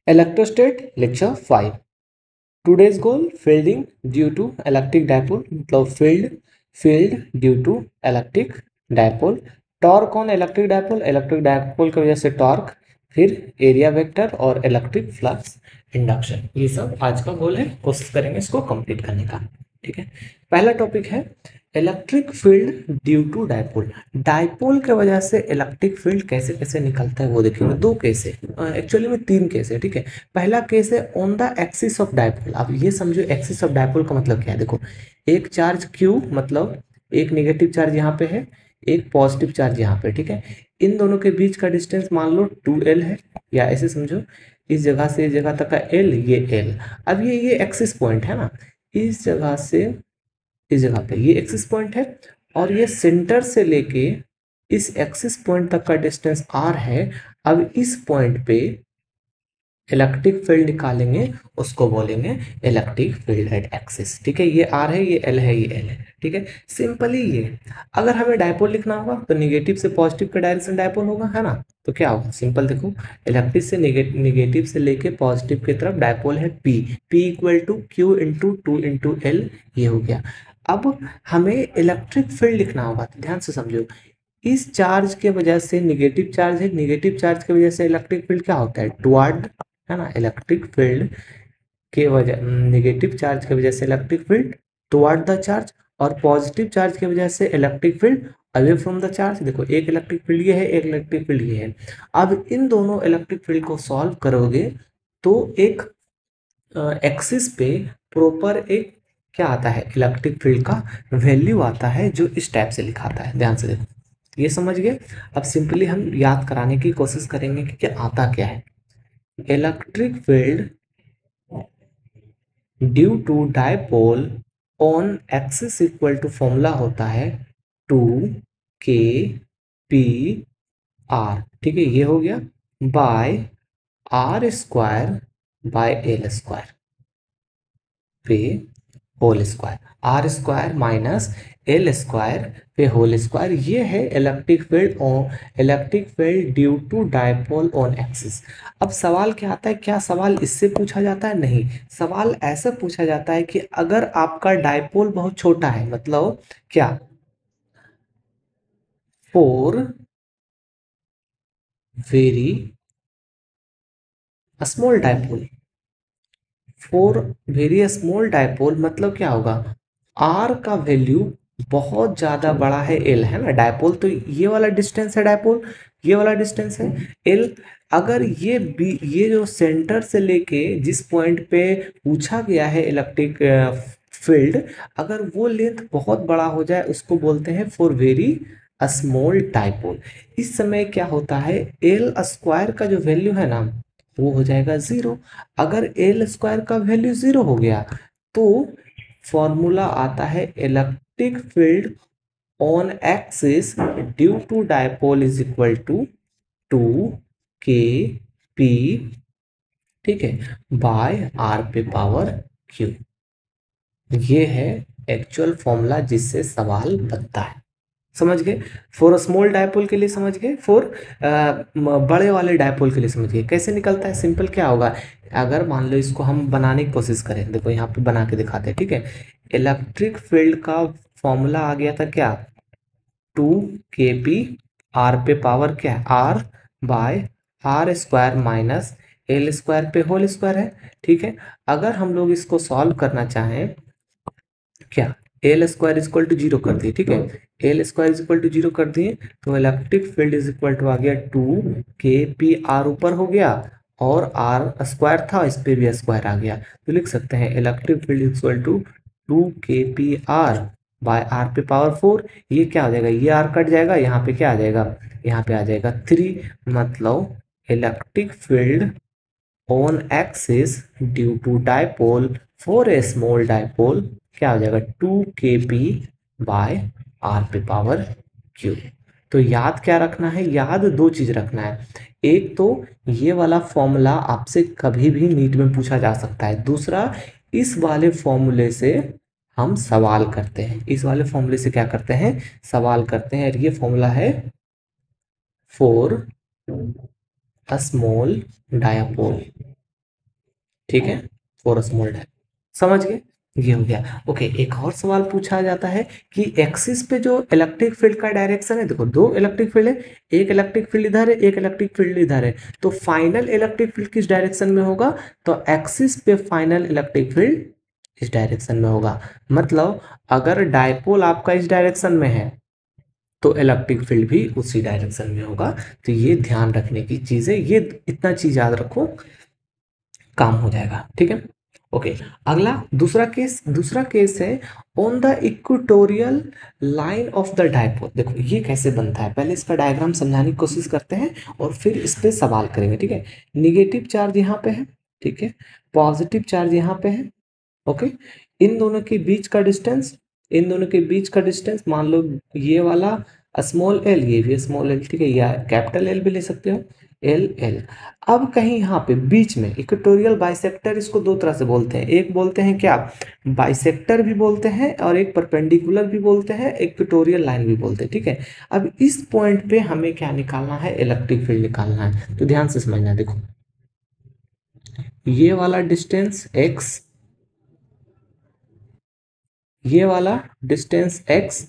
इलेक्ट्रोस्टैट lecture 5। Today's goal fielding due to electric dipole, मतलब field due to electric dipole. Torque on electric dipole की वजह से torque, फिर area vector और electric flux induction, ये सब आज का गोल है। कोशिश करेंगे इसको कंप्लीट करने का। ठीक है, पहला टॉपिक है electric field due to dipole. Dipole के वजह से इलेक्ट्रिक फील्ड कैसे कैसे निकलता है वो देखेंगे। दो केस है, एक्चुअली में तीन केस है। ठीक है, पहला केस है on the axis of dipole. अब ये समझो एक्सिस ऑफ डायपोल का मतलब क्या है। देखो, एक चार्ज Q, मतलब एक नेगेटिव चार्ज यहाँ पे है, एक पॉजिटिव चार्ज यहाँ पे। ठीक है, इन दोनों के बीच का डिस्टेंस मान लो 2L है, या ऐसे समझो इस जगह से इस जगह तक का L, ये L। अब ये एक्सिस पॉइंट है ना, इस जगह से इस जगह पे ये एक्सिस पॉइंट है, और ये सेंटर से लेके इस एक्सिस पॉइंट तक का डिस्टेंस R है। अब इस पॉइंट पे इलेक्ट्रिक फील्ड निकालेंगे, उसको बोलेंगे इलेक्ट्रिक फील्ड एट एक्सिस। ठीक है, ये R है, ये L है, ये L है। ठीक है, सिंपली ये अगर हमें डायपोल लिखना होगा तो निगेटिव से पॉजिटिव का डायरेक्शन डायपोल होगा, है ना। तो क्या होगा, सिंपल देखो, इलेक्ट्रिक से निगेटिव से लेके पॉजिटिव की तरफ डायपोल है P equal to Q into 2 L, ये हो गया। अब हमें इलेक्ट्रिक फील्ड लिखना होगा तो ध्यान से समझो, इस चार्ज के वजह से निगेटिव चार्ज है, निगेटिव चार्ज की वजह से इलेक्ट्रिक फील्ड क्या होता है, टुवर्ड, है ना। इलेक्ट्रिक फील्ड के वजह, निगेटिव चार्ज की वजह से electric field toward the charge, और पॉजिटिव चार्ज की वजह से electric field away from the charge. देखो, एक इलेक्ट्रिक फील्ड ये है, एक इलेक्ट्रिक फील्ड ये है। अब इन दोनों इलेक्ट्रिक फील्ड को सॉल्व करोगे तो एक एक्सिस पे प्रॉपर एक क्या आता है, इलेक्ट्रिक फील्ड का वैल्यू आता है, जो इस टाइप से लिखाता है। ध्यान से देखो, ये समझ गए। अब सिंपली हम याद कराने की कोशिश करेंगे कि क्या आता क्या है। Electric field due to dipole on axis equal to formula होता है 2kPr। ठीक है, ये हो गया by R square by L square पे whole square, R square minus L square पे होल स्क्वायर। ये है electric field due to dipole on axis. अब सवाल क्या आता है, क्या सवाल इससे पूछा जाता है? नहीं, सवाल ऐसा पूछा जाता है कि अगर आपका डायपोल बहुत छोटा है, मतलब क्या, for very small dipole, for very small dipole मतलब क्या होगा, आर का वैल्यू बहुत ज्यादा बड़ा है एल, है ना। डायपोल तो ये वाला डिस्टेंस है, डायपोल ये वाला डिस्टेंस है एल। अगर ये जो सेंटर से लेके जिस पॉइंट पे पूछा गया है इलेक्ट्रिक फील्ड, अगर वो लेंथ बहुत बड़ा हो जाए उसको बोलते हैं फॉर वेरी स्मॉल डायपोल। इस समय क्या होता है, एल स्क्वायर का जो वैल्यू है ना वो हो जाएगा 0। अगर एल स्क्वायर का वैल्यू 0 हो गया तो फॉर्मूला आता है electric field on axis due to dipole is equal to 2kP, ठीक है, बाय R पे पावर Q। ये है एक्चुअल फॉर्मूला जिससे सवाल बनता है। समझ गए? फॉर स्मॉल डायपोल के लिए समझ गए, फॉर बड़े वाले डायपोल के लिए समझ गए। कैसे निकलता है, सिंपल क्या होगा, अगर मान लो इसको हम बनाने की कोशिश करें, देखो यहाँ पे बना के दिखाते हैं। ठीक है, इलेक्ट्रिक फील्ड का फॉर्मूला आ गया था क्या, 2kP, R पे पावर क्या है R, by R square minus L square पे होल स्क्वायर है। ठीक है, अगर हम लोग इसको सॉल्व करना चाहें, क्या L square is equal to 0 कर दिए। ठीक है, L square is equal to 0 कर दिए तो electric field is equal to आ गया 2kP, R ऊपर हो गया और R स्क्वायर था, इस पे भी स्क्वायर आ गया, तो लिख सकते हैं electric field is equal to 2kPr by R पे पावर 4। ये क्या हो जाएगा, ये R कट जाएगा, यहाँ पे क्या आ जाएगा, यहाँ पे आ जाएगा 3। मतलब electric field on axis due to dipole for a small dipole क्या हो जाएगा, 2kP बाय R पे पावर Q। तो याद क्या रखना है, याद दो चीज रखना है। एक तो ये वाला फॉर्मूला आपसे कभी भी नीट में पूछा जा सकता है, दूसरा इस वाले फॉर्मूले से हम सवाल करते हैं, इस वाले फॉर्मूले से क्या करते हैं, सवाल करते हैं। और ये फॉर्मूला है फॉर अ स्मॉल डायपोल, ठीक है, फोर स्मॉल डायपोल, समझ गए, ये हो गया। ओके, एक और सवाल पूछा जाता है कि एक्सिस पे जो इलेक्ट्रिक फील्ड का डायरेक्शन है, देखो दो इलेक्ट्रिक फील्ड है, एक इलेक्ट्रिक फील्ड इधर है, एक इलेक्ट्रिक फील्ड इधर है, तो फाइनल इलेक्ट्रिक फील्ड किस डायरेक्शन में होगा, तो एक्सिस पे फाइनल इलेक्ट्रिक फील्ड इस डायरेक्शन में होगा। मतलब अगर डायपोल आपका इस डायरेक्शन में है तो इलेक्ट्रिक फील्ड भी उसी डायरेक्शन में होगा। तो ये ध्यान रखने की चीज है, ये इतना चीज याद रखो, काम हो जाएगा, ठीक है। ओके, अगला दूसरा केस है on the equatorial line of the dipole. देखो ये कैसे बनता है, पहले इसका डायग्राम समझाने की कोशिश करते हैं और फिर इस पे सवाल करेंगे, ठीक है। निगेटिव चार्ज यहाँ पे है, ठीक है, पॉजिटिव चार्ज यहाँ पे है, ओके। इन दोनों के बीच का डिस्टेंस, इन दोनों के बीच का डिस्टेंस मान लो ये वाला स्मॉल एल, ये भी स्मॉल एल, ठीक है, या कैपिटल एल भी ले सकते हो, एल एल। अब कहीं यहाँ पे बीच में इक्वेटोरियल बाइसेक्टर, इसको दो तरह से बोलते हैं, एक बोलते हैं क्या, बाइसेक्टर भी बोलते हैं और एक परपेंडिकुलर भी बोलते हैं, इक्वेटोरियल लाइन भी बोलते हैं, ठीक है। अब इस पॉइंट पे हमें क्या निकालना है, इलेक्ट्रिक फील्ड निकालना है, तो ध्यान से समझना। देखो ये वाला डिस्टेंस एक्स, ये वाला डिस्टेंस x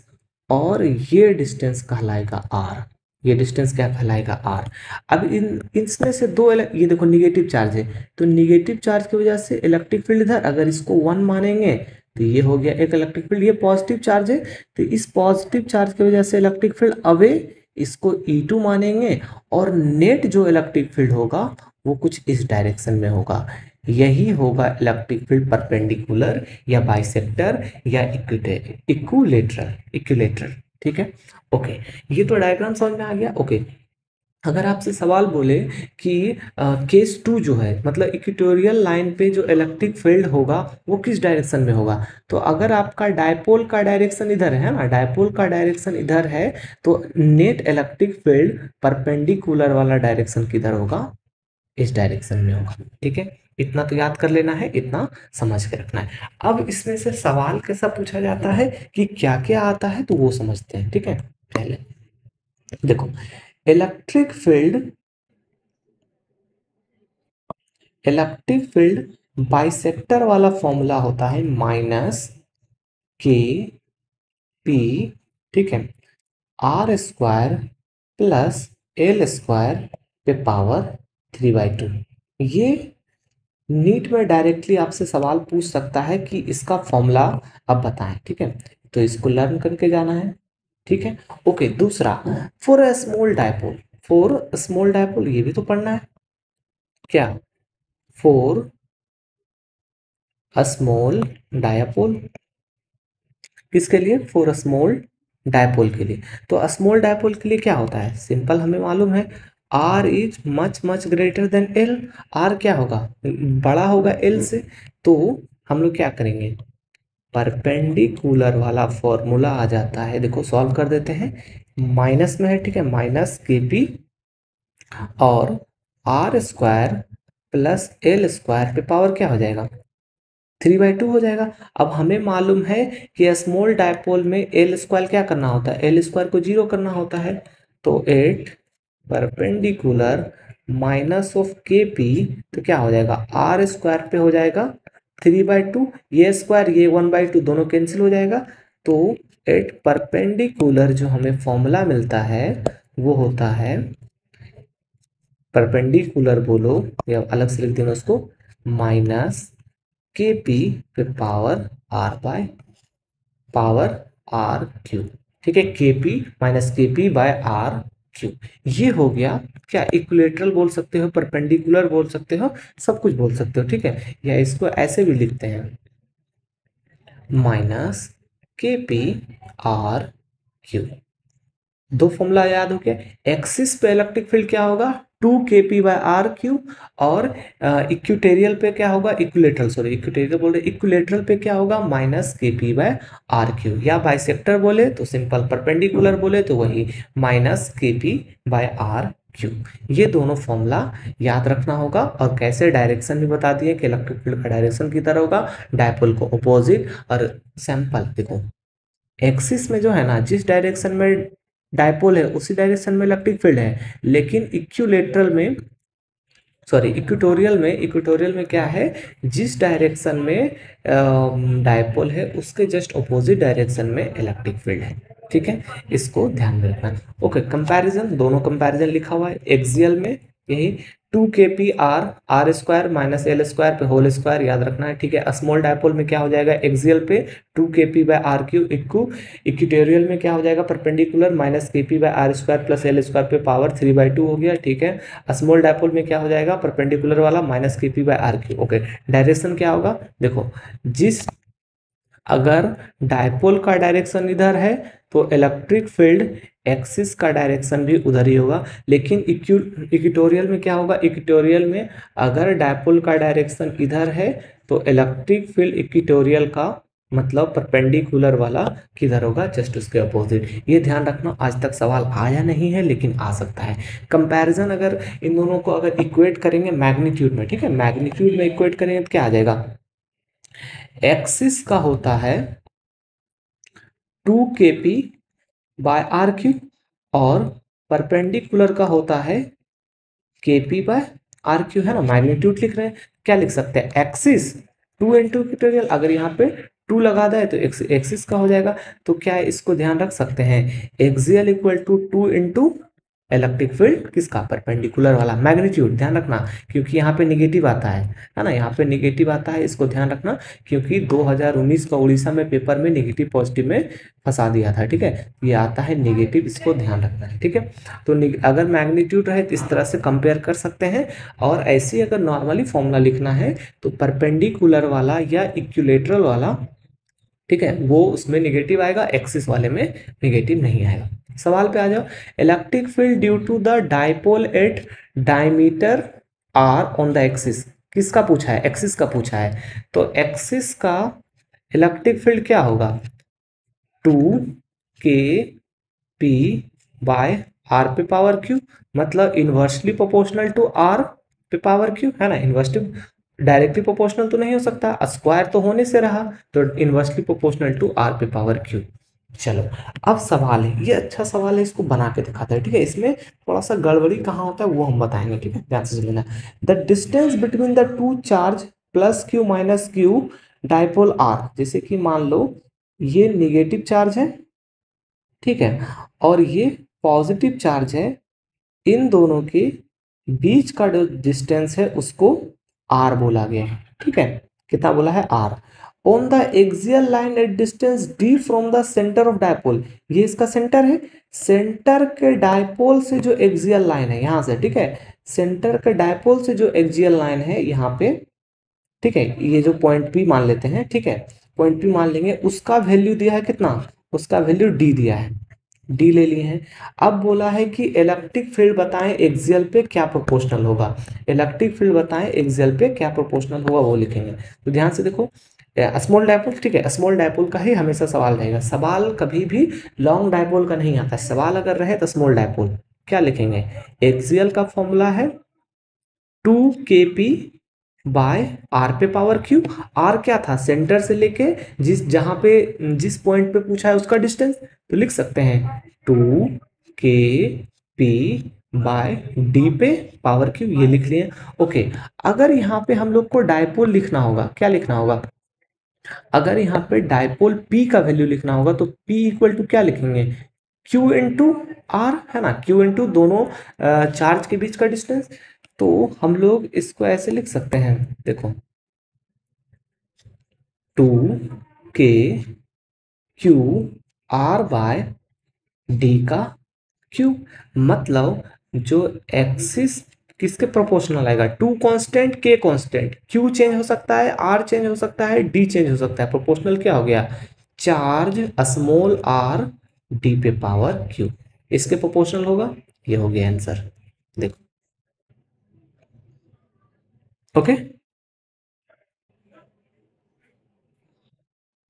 और ये डिस्टेंस कहलाएगा r, ये डिस्टेंस क्या कहलाएगा r। अब इन इसमें से दो ये देखो निगेटिव चार्ज है, तो निगेटिव चार्ज की वजह से इलेक्ट्रिक फील्ड इधर, अगर इसको 1 मानेंगे तो ये हो गया एक इलेक्ट्रिक फील्ड, ये पॉजिटिव चार्ज है, तो इस पॉजिटिव चार्ज की वजह से इलेक्ट्रिक फील्ड अवे, इसको E2 मानेंगे, और नेट जो इलेक्ट्रिक फील्ड होगा वो कुछ इस डायरेक्शन में होगा, यही होगा इलेक्ट्रिक फील्ड परपेंडिकुलर या बाइसेक्टर या इक्विलेटरल, इक्विलेटरल, ठीक है। ओके, ये तो डायग्राम समझ में आ गया। ओके, अगर आपसे सवाल बोले कि केस टू जो है, मतलब इक्वेटोरियल लाइन पे जो इलेक्ट्रिक फील्ड होगा वो किस डायरेक्शन में होगा, तो अगर आपका डायपोल का डायरेक्शन इधर है ना, डायपोल का डायरेक्शन इधर है, तो नेट इलेक्ट्रिक फील्ड परपेंडिकुलर वाला डायरेक्शन किधर होगा, इस डायरेक्शन में होगा, ठीक है। इतना तो याद कर लेना है, इतना समझ के रखना है। अब इसमें से सवाल कैसा पूछा जाता है कि क्या क्या आता है, तो वो समझते हैं, ठीक है। पहले देखो, electric field, electric field bisector वाला फॉर्मूला होता है माइनस के पी, ठीक है, R square plus L square पे पावर 3/2। ये नीट में डायरेक्टली आपसे सवाल पूछ सकता है कि इसका फॉर्मूला अब बताएं, ठीक है, तो इसको लर्न करके जाना है, ठीक है। ओके, दूसरा, for a small dipole, for small dipole ये भी तो पढ़ना है, क्या, फॉर अ स्मॉल डायपोल, किसके लिए, फॉर अ स्मॉल डायपोल के लिए। तो स्मॉल डायपोल के लिए क्या होता है, सिंपल हमें मालूम है, R is much much greater than L, R क्या होगा, बड़ा होगा एल से, तो हम लोग क्या करेंगे, परपेंडिकुलर वाला फॉर्मूला आ जाता है, देखो सॉल्व कर देते हैं, माइनस में है, ठीक है, माइनस के पी और R square plus L square पे पावर क्या हो जाएगा, 3/2 हो जाएगा। अब हमें मालूम है कि स्मॉल डायपोल में एल स्क्वायर क्या करना होता है, एल स्क्वायर को जीरो करना होता है, तो एट परपेंडिकुलर माइनस ऑफ के पी, तो क्या हो जाएगा, आर स्क्वायर पे हो जाएगा 3/2, ये स्क्वायर ये 1/2 दोनों कैंसिल हो जाएगा, तो एट परपेंडिकुलर जो हमें फॉर्मूला मिलता है वो होता है, परपेंडिकुलर बोलो या अलग से लिख देना उसको, माइनस के पी पे power R by power R Q, ठीक है, K P minus K P by R Q. ये हो गया, क्या इक्विलेटरल बोल सकते हो, परपेंडिकुलर बोल सकते हो, सब कुछ बोल सकते हो, ठीक है, या इसको ऐसे भी लिखते हैं, minus K P are Q. दो फॉर्मूला याद हो गया, एक्सिस पे इलेक्ट्रिक फील्ड क्या होगा, 2 kp/r³ और इक्वेटोरियल पे क्या होगा, इक्विलेटरल, सॉरी इक्वेटोरियल बोल रहे, इक्विलेटरल पे क्या होगा, -kp/r³, या बाइसेक्टर बोले तो सिंपल, परपेंडिकुलर बोले तो वही -kp/r³। ये दोनों फॉर्मूला याद रखना होगा, और कैसे डायरेक्शन भी बता दिए कि इलेक्ट्रिक फील्ड का डायरेक्शन किधर होगा, डायपोल को अपोजिट, और सैंपल देखो एक्सिस में जो है ना, जिस डायरेक्शन में डायपोल है उसी डायरेक्शन में इलेक्ट्रिक फील्ड है, लेकिन इक्विलेटरल में सॉरी इक्वेटोरियल में क्या है, जिस डायरेक्शन में डायपोल है उसके जस्ट ऑपोजिट डायरेक्शन में इलेक्ट्रिक फील्ड है। ठीक है, इसको ध्यान में रखना। ओके, कंपैरिजन, दोनों कंपैरिजन लिखा हुआ है। एक्सियल में यही 2 kp r minus L square पे होल स्क्वायर याद रखना है। ठीक है, स्मॉल डायपोल में क्या हो जाएगा, एक्सियल पे 2 kp/r³ इक्वेटोरियल में क्या हो जाएगा, perpendicular minus kp/r² plus L square पे पावर 3/2 हो गया। ठीक है, स्मॉल डायपोल में क्या हो जाएगा, परपेंडिकुलर वाला माइनस kp/r³। ओके, डायरेक्शन क्या होगा, देखो, जिस अगर डायपोल का डायरेक्शन इधर है तो इलेक्ट्रिक फील्ड एक्सिस का डायरेक्शन भी उधर ही होगा। लेकिन इक्वेटोरियल में क्या होगा, इक्वेटोरियल में अगर डायपोल का डायरेक्शन इधर है तो इलेक्ट्रिक फील्ड इक्वेटोरियल का मतलब परपेंडिकुलर वाला किधर होगा, जस्ट उसके अपोजिट। ये ध्यान रखना, आज तक सवाल आया नहीं है लेकिन आ सकता है। कंपैरिजन अगर इन दोनों को अगर इक्वेट करेंगे मैग्नीट्यूड में, ठीक है, मैग्नीट्यूड में इक्वेट करेंगे तो क्या आ जाएगा, एक्सिस का होता है 2 kp/r³ और परपेंडिकुलर का होता है kp/r³, है ना। मैग्नीट्यूड लिख रहे हैं, क्या लिख सकते हैं, एक्सिस 2 × इक्वेटोरियल, अगर यहाँ पे 2 लगा दे तो एक्सिस का हो जाएगा। तो क्या है, इसको ध्यान रख सकते हैं, axial equal to 2 × electric field किसका, परपेंडिकुलर वाला। मैग्नीट्यूड ध्यान रखना क्योंकि यहाँ पे निगेटिव आता है ना, यहाँ पे निगेटिव आता है, इसको ध्यान रखना क्योंकि 2019 का उड़ीसा में पेपर में निगेटिव पॉजिटिव में फंसा दिया था। ठीक है, ये आता है निगेटिव, इसको ध्यान रखना है। ठीक है, तो अगर मैग्नीट्यूड रहे तो इस तरह से कंपेयर कर सकते हैं। और ऐसे अगर नॉर्मली फॉर्मूला लिखना है तो परपेंडिकुलर वाला या इक्विलेटरल वाला, ठीक है, वो उसमें निगेटिव आएगा, एक्सिस वाले में निगेटिव नहीं आएगा। सवाल पे आ जाओ, electric field due to the dipole at diameter R on the axis, किसका पूछा है, एक्सिस का पूछा है। तो एक्सिस का इलेक्ट्रिक फील्ड क्या होगा, 2 kp/r⁴ मतलब इनवर्सली प्रोपोर्शनल टू r⁴ है ना। इनवर्सली डायरेक्टली प्रोपोर्शनल तो नहीं हो सकता, स्क्वायर तो होने से रहा, तो इनवर्सली प्रोपोर्शनल टू r⁴ चलो, अब सवाल है, ये अच्छा सवाल है, इसको बना के दिखाते हैं। ठीक है, इसमें थोड़ा सा गड़बड़ी कहाँ होता है वो हम बताएंगे। ठीक है, ध्यान से समझना। The distance between the two charge plus q minus q dipole r, जैसे कि मान लो ये निगेटिव चार्ज है, ठीक है, और ये पॉजिटिव चार्ज है, इन दोनों के बीच का जो डिस्टेंस है उसको r बोला गया है। ठीक है, कितना बोला है, r। On the axial line at distance d from the centre of dipole, ये इसका सेंटर है, सेंटर के डायपोल से जो एक्सियल लाइन है यहां से, ठीक है, सेंटर के डायपोल से जो एक्सियल लाइन है यहाँ पे, ठीक है, ये जो पॉइंट P मान लेते हैं, ठीक है, पॉइंट P मान लेंगे, उसका वैल्यू दिया है कितना, उसका वैल्यू d दिया है, d ले लिए हैं। अब बोला है कि इलेक्ट्रिक फील्ड बताएं एक्सियल पे क्या प्रोपोर्शनल होगा, इलेक्ट्रिक फील्ड बताएं एक्सियल पे क्या प्रोपोर्शनल होगा वो लिखेंगे। तो ध्यान से देखो, स्मॉल डायपोल, ठीक है, स्मॉल डायपोल का ही हमेशा सवाल रहेगा, सवाल कभी भी लॉन्ग डायपोल का नहीं आता, सवाल अगर रहे तो स्मॉल डायपोल क्या लिखेंगे, एक्सियल का फॉर्मूला है 2 kp/r⁴ r क्या था, सेंटर से लेके जिस पॉइंट पे पूछा है उसका डिस्टेंस, तो लिख सकते हैं 2 kp/d⁴ ये लिख लिए। ओके, अगर यहाँ पे हम लोग को डायपोल लिखना होगा, क्या लिखना होगा, अगर यहाँ पे डायपोल p का वैल्यू लिखना होगा तो p इक्वल टू क्या लिखेंगे, q इंटू r, है ना, q इंटू दोनों चार्ज के बीच का डिस्टेंस। तो हम लोग इसको ऐसे लिख सकते हैं, देखो 2 kq/r/d का q, मतलब जो एक्सिस किसके प्रोपोर्शनल आएगा, 2 constant k constant, q change हो सकता है, r चेंज हो सकता है, d चेंज हो सकता है, प्रोपोर्शनल क्या हो गया, चार्ज स्मॉल r d⁴ इसके प्रोपोर्शनल होगा, ये हो गया आंसर। देखो, ओके,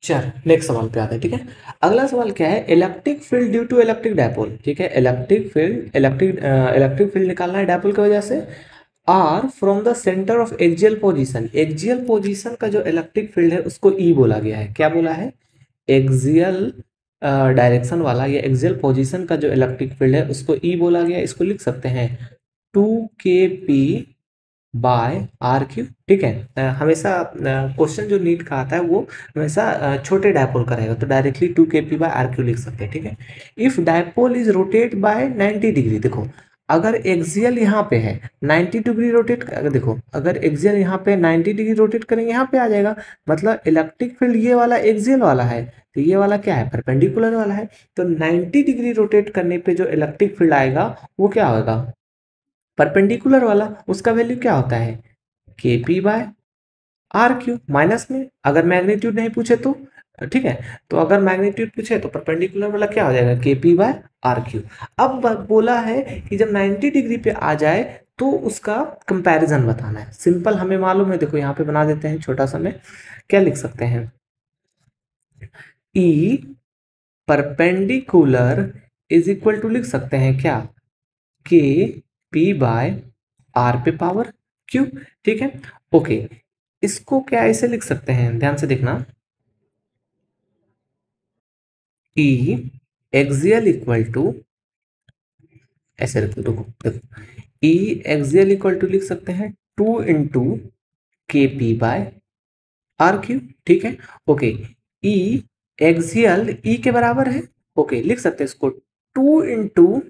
चल नेक्स्ट सवाल पे आते हैं। ठीक है, अगला सवाल क्या है, electric field due to electric dipole. ठीक है, इलेक्ट्रिक फील्ड निकालना है डायपोल की वजह से, R from the centre of axial position, axial position का जो इलेक्ट्रिक फील्ड है उसको ई बोला गया है, क्या बोला है, एक्सियल डायरेक्शन वाला या एक्सियल पोजीशन का जो इलेक्ट्रिक फील्ड है उसको ई बोला गया है। इसको लिख सकते हैं 2 kp बाय आर क्यू, ठीक है। हमेशा क्वेश्चन जो नीट का आता है वो हमेशा छोटे डायपोल का रहेगा, तो directly 2 kp by R Q लिख सकते हैं, ठीक है। If dipole is rotate by 90 degree, देखो अगर एक्सियल यहाँ पे है 90 डिग्री रोटेट, अगर देखो अगर एक्सियल यहाँ पे 90 डिग्री रोटेट करेंगे यहाँ पे आ जाएगा, मतलब इलेक्ट्रिक फील्ड ये वाला एक्सियल वाला है, तो ये वाला क्या है, परपेंडिकुलर वाला है। तो 90 डिग्री रोटेट करने पे जो इलेक्ट्रिक फील्ड आएगा वो क्या होगा, परपेंडिकुलर वाला, उसका वैल्यू क्या होता है, K P by R Q minus में, अगर मैग्नीट्यूड नहीं पूछे तो, ठीक है। तो अगर मैग्नीट्यूड पूछे तो परपेंडिकुलर वाला क्या हो जाएगा, के पी बाय आर क्यू। अब बोला है कि जब 90 डिग्री पे आ जाए तो उसका कंपैरिजन बताना है। सिंपल हमें मालूम है, देखो यहाँ पे बना देते हैं छोटा सा, में क्या लिख सकते हैं, E perpendicular is equal to लिख सकते हैं क्या, के पी बाय आर पे पावर क्यू, ठीक है। ओके, इसको क्या ऐसे लिख सकते हैं, ध्यान से देखना, ई एक्सियल इक्वल टू, ऐसे रखो, देखो देखो, ई एक्सियल इक्वल टू लिख सकते हैं 2 × के पी बाय आर क्यू, ठीक है। ओके, ई एक्सियल ई के बराबर है, ओके लिख सकते हैं इसको 2 ×